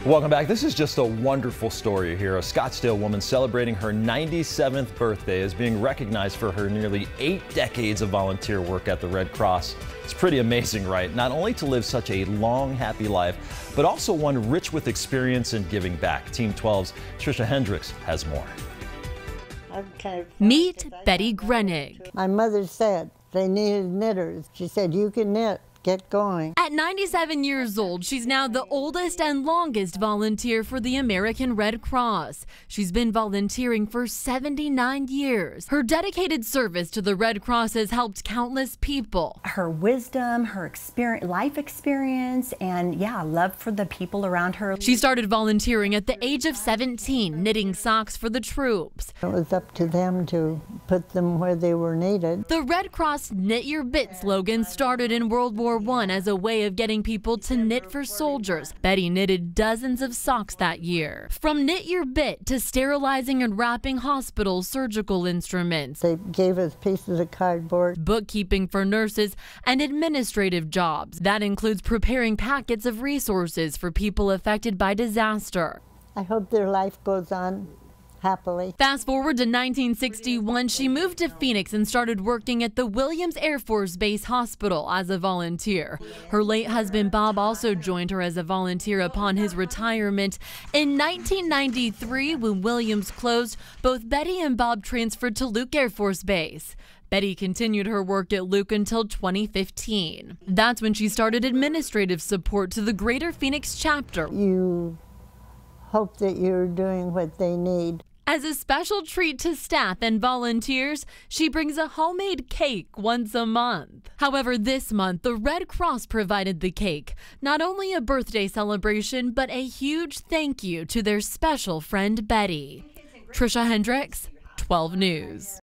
Welcome back. This is just a wonderful story here. A Scottsdale woman celebrating her 97th birthday is being recognized for her nearly 8 decades of volunteer work at the Red Cross. It's pretty amazing, right? Not only to live such a long, happy life, but also one rich with experience and giving back. Team 12's Trisha Hendricks has more. Meet Betty Grenig. My mother said they needed knitters. She said, "You can knit. Get going." At 97 years old, she's now the oldest and longest volunteer for the American Red Cross. She's been volunteering for 79 years. Her dedicated service to the Red Cross has helped countless people. Her wisdom, her experience, life experience, and love for the people around her. She started volunteering at the age of 17, knitting socks for the troops. It was up to them to put them where they were needed. The Red Cross Knit Your Bit slogan started in World War I as a way of getting people to knit for soldiers. Betty knitted dozens of socks that year. From Knit Your Bit to sterilizing and wrapping hospital surgical instruments. They gave us pieces of cardboard. Bookkeeping for nurses and administrative jobs. That includes preparing packets of resources for people affected by disaster. I hope their life goes on happily. Fast forward to 1961, she moved to Phoenix and started working at the Williams Air Force Base Hospital as a volunteer. Her late husband Bob also joined her as a volunteer upon his retirement. In 1993, when Williams closed, both Betty and Bob transferred to Luke Air Force Base. Betty continued her work at Luke until 2015. That's when she started administrative support to the Greater Phoenix chapter. You hope that you're doing what they need. As a special treat to staff and volunteers, she brings a homemade cake once a month. However, this month, the Red Cross provided the cake. Not only a birthday celebration, but a huge thank you to their special friend, Betty. Trisha Hendricks, 12 News.